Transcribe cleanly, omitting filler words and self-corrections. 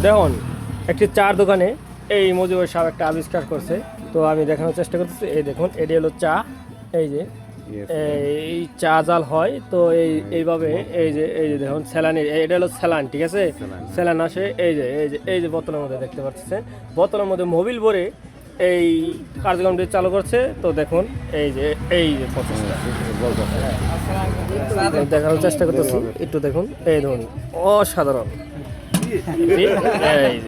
দেখুন একটি চার দোকানে এই মজিবর সাহেব একটা আবিষ্কার করছে, তো আমি দেখানোর চেষ্টা করতেছি। এই দেখুন, এটি হলো চা। এই যে এই চা জাল হয়, তো এইভাবে এই যে দেখুন স্যালানি, এটা হলো স্যালান, ঠিক আছে। স্যালান আসে এই যে বোতলের মধ্যে দেখতে পাচ্ছেন, বোতলের মধ্যে মোবিল ভরে এই কার্যক্রমটি চালু করছে। তো দেখুন এই যে প্রচেষ্টা দেখানোর চেষ্টা করতেছি, একটু দেখুন। এই দেখুন অসাধারণ। এই